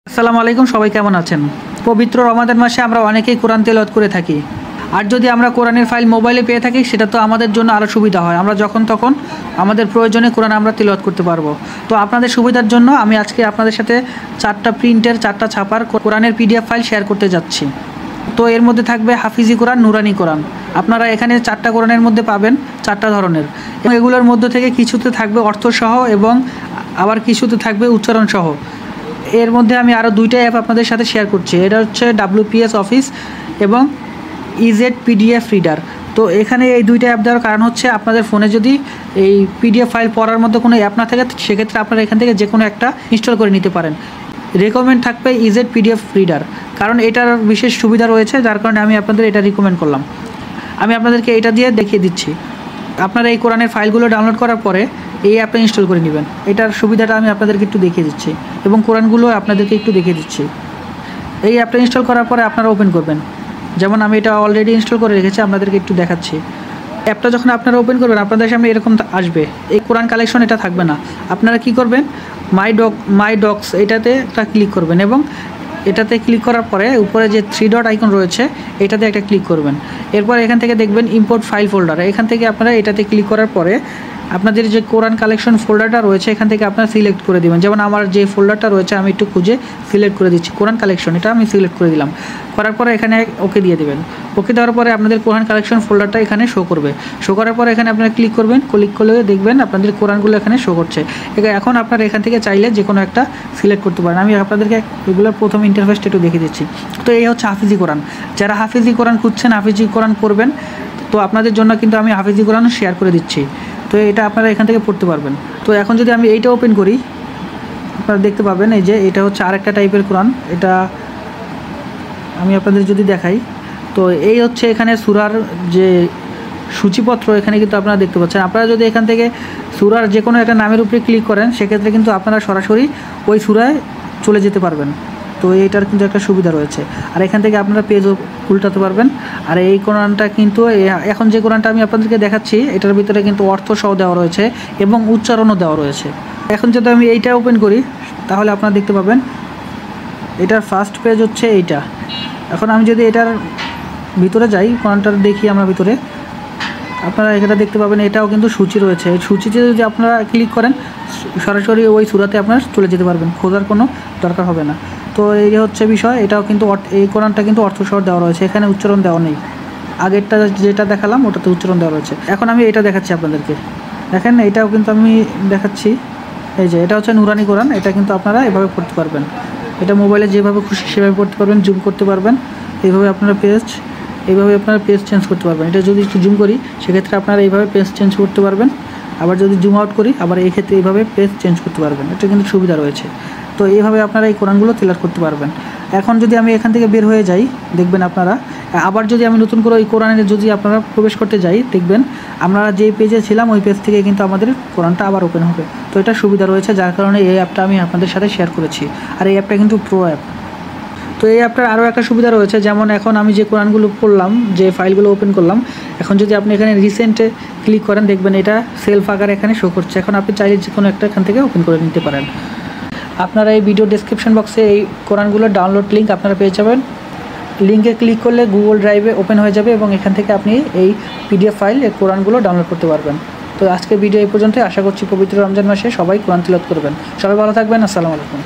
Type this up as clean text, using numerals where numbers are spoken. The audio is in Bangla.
আসসালামু আলাইকুম, সবাই কেমন আছেন? পবিত্র রমাদান মাসে আমরা অনেকেই কোরআন তেলাওয়াত করে থাকি। আর যদি আমরা কোরআনের ফাইল মোবাইলে পেয়ে থাকি সেটা তো আমাদের জন্য আরও সুবিধা হয়। আমরা যখন তখন আমাদের প্রয়োজনে কোরআন আমরা তেলাওয়াত করতে পারবো। তো আপনাদের সুবিধার জন্য আমি আজকে আপনাদের সাথে 4টা প্রিন্টের 4টা ছাপার কোরআনের পিডিএফ ফাইল শেয়ার করতে যাচ্ছি। তো এর মধ্যে থাকবে হাফিজি কোরআন, নুরানি কোরআন। আপনারা এখানে 4টা কোরআনের মধ্যে পাবেন 4টা ধরনের, এবং এগুলোর মধ্যে থেকে কিছুতে থাকবে অর্থসহ এবং আবার কিছুতে থাকবে উচ্চারণসহ। এর মধ্যে আমি আরও 2টা অ্যাপ আপনাদের সাথে শেয়ার করছি। এটা হচ্ছে WPS অফিস এবং ইজেড পিডিএফ রিডার। তো এখানে এই 2টা অ্যাপ দেওয়ার কারণ হচ্ছে আপনাদের ফোনে যদি এই পিডিএফ ফাইল পড়ার মতো কোনো অ্যাপ না থাকে সেক্ষেত্রে আপনারা এখান থেকে যে কোনো একটা ইনস্টল করে নিতে পারেন। রেকমেন্ড থাকবে ইজেড পিডিএফ রিডার, কারণ এটার বিশেষ সুবিধা রয়েছে, যার কারণে আমি আপনাদের এটা রিকমেন্ড করলাম। আমি আপনাদেরকে এটা দিয়ে দেখিয়ে দিচ্ছি। আপনারা এই কোরআনের ফাইলগুলো ডাউনলোড করার পরে এই অ্যাপটা ইনস্টল করে নেবেন। এটার সুবিধাটা আমি আপনাদেরকে একটু দেখিয়ে দিচ্ছি এবং কোরআনগুলো আপনাদেরকে একটু দেখিয়ে দিচ্ছি। এই অ্যাপটা ইনস্টল করার পরে আপনারা ওপেন করবেন। যেমন আমি এটা অলরেডি ইনস্টল করে রেখেছি, আপনাদেরকে একটু দেখাচ্ছি। অ্যাপটা যখন আপনারা ওপেন করবেন আপনাদের সামনে এরকম আসবে। এই কোরআন কালেকশন এটা থাকবে না। আপনারা কি করবেন, মাই ডকস এটাতে একটা ক্লিক করবেন এবং এটাতে ক্লিক করার পরে উপরে যে 3 ডট আইকন রয়েছে এটাতে একটা ক্লিক করবেন। এরপর এখান থেকে দেখবেন ইম্পোর্ট ফাইল ফোল্ডার। এখান থেকে আপনারা এটাতে ক্লিক করার পরে আপনাদের যে কোরআন কালেকশন ফোল্ডারটা রয়েছে এখান থেকে আপনারা সিলেক্ট করে দেবেন। যেমন আমার যে ফোল্ডারটা রয়েছে আমি একটু খুঁজে সিলেক্ট করে দিচ্ছি, কোরআন কালেকশন, এটা আমি সিলেক্ট করে দিলাম। করার পরে এখানে ওকে দিয়ে দেবেন। ওকে দেওয়ার পরে আপনাদের কোরআন কালেকশন ফোল্ডারটা এখানে শো করবে। শো করার পরে এখানে আপনারা ক্লিক করবেন। ক্লিক করলে দেখবেন আপনাদের কোরআনগুলো এখানে শো করছে। এখন আপনারা এখান থেকে চাইলে যে কোনো একটা সিলেক্ট করতে পারেন। আমি আপনাদেরকে এগুলোর প্রথম ইন্টারফেসটা একটু দেখিয়ে দিচ্ছি। তো এই হচ্ছে হাফিজি কোরআন। যারা হাফিজি কোরআন খুঁজছেন, হাফিজি কোরআন পড়বেন, তো আপনাদের জন্য কিন্তু আমি হাফিজি কোরআন শেয়ার করে দিচ্ছি। তো এটা আপনারা এখান থেকে পড়তে পারবেন। তো এখন যদি আমি এইটা ওপেন করি আপনারা দেখতে পাবেন এই যে এটা হচ্ছে আরেকটা টাইপের কোরআন। এটা আমি আপনাদের যদি দেখাই, তো এই হচ্ছে এখানে সূরার যে সূচিপত্র এখানে কিন্তু আপনারা দেখতে পাচ্ছেন। আপনারা যদি এখান থেকে সূরার যে কোনো একটা নামের উপরে ক্লিক করেন সেক্ষেত্রে কিন্তু আপনারা সরাসরি ওই সূরায় চলে যেতে পারবেন। তো এইটার কিন্তু একটা সুবিধা রয়েছে। আর এখান থেকে আপনারা পেজও উল্টাতে পারবেন। আর এই কোরআনটা কিন্তু এখন যে কোরআনটা আমি আপনাদেরকে দেখাচ্ছি এটার ভিতরে কিন্তু অর্থসহ দেওয়া রয়েছে এবং উচ্চারণও দেওয়া রয়েছে। এখন যদি আমি এইটা ওপেন করি তাহলে আপনারা দেখতে পাবেন এটার ফার্স্ট পেজ হচ্ছে এইটা। এখন আমি যদি এটার ভিতরে যাই, কোরআনটার দেখি আমরা ভিতরে, আপনারা এখানে দেখতে পাবেন এটাও কিন্তু সূচি রয়েছে। এই সূচিতে যদি আপনারা ক্লিক করেন সরাসরি ওই সূরাতে আপনারা চলে যেতে পারবেন, খোঁজার কোনো দরকার হবে না। তো এই হচ্ছে বিষয়। এটাও কিন্তু এই কোরআনটা কিন্তু অর্থসহ দেওয়া রয়েছে, এখানে উচ্চারণ দেওয়া নেই। আগেরটা যেটা দেখালাম ওটাতে উচ্চারণ দেওয়া রয়েছে। এখন আমি এটা দেখাচ্ছি আপনাদেরকে, দেখেন এটাও কিন্তু আমি দেখাচ্ছি। এই যে এটা হচ্ছে নুরানি কোরআন, এটা কিন্তু আপনারা এভাবে পড়তে পারবেন। এটা মোবাইলে যেভাবে খুশি সেভাবে পড়তে পারবেন, জুম করতে পারবেন। এইভাবে আপনারা এইভাবে আপনারা পেজ চেঞ্জ করতে পারবেন। এটা যদি একটু জুম করি সেক্ষেত্রে আপনারা এইভাবে পেজ চেঞ্জ করতে পারবেন। আবার যদি জুম আউট করি আবার এই ক্ষেত্রে এইভাবে পেজ চেঞ্জ করতে পারবেন। এটা কিন্তু সুবিধা রয়েছে। তো এইভাবে আপনারা এই কোরআনগুলো তেলাওয়াত করতে পারবেন। এখন যদি আমি এখান থেকে বের হয়ে যাই দেখবেন আপনারা, আবার যদি আমি নতুন করে ওই কোরআনে যদি আপনারা প্রবেশ করতে যাই দেখবেন আমরা যে পেজে ছিলাম ওই পেজ থেকে কিন্তু আমাদের কোরআনটা আবার ওপেন হবে। তো এটা সুবিধা রয়েছে, যার কারণে এই অ্যাপটা আমি আপনাদের সাথে শেয়ার করেছি। আর এই অ্যাপটা কিন্তু প্রো অ্যাপ। তো এই অ্যাপটার আরও একটা সুবিধা রয়েছে, যেমন এখন আমি যে কোরআনগুলো পড়লাম, যে ফাইলগুলো ওপেন করলাম, এখন যদি আপনি এখানে রিসেন্টে ক্লিক করেন দেখবেন এটা সেলফ আকারে এখানে শো করছে। এখন আপনি চাইলে যে কোনো একটা এখান থেকে ওপেন করে নিতে পারেন। আপনারা এই ভিডিও ডেসক্রিপশন বক্সে এই কোরআনগুলোর ডাউনলোড লিঙ্ক আপনারা পেয়ে যাবেন। লিঙ্কে ক্লিক করলে গুগল ড্রাইভে ওপেন হয়ে যাবে এবং এখান থেকে আপনি এই পিডিএফ ফাইল এই কোরআনগুলো ডাউনলোড করতে পারবেন। তো আজকে ভিডিও এই পর্যন্তই। আশা করছি পবিত্র রমজান মাসে সবাই কোরআন তিলাওয়াত করবেন। সবাই ভালো থাকবেন। আসসালামু আলাইকুম।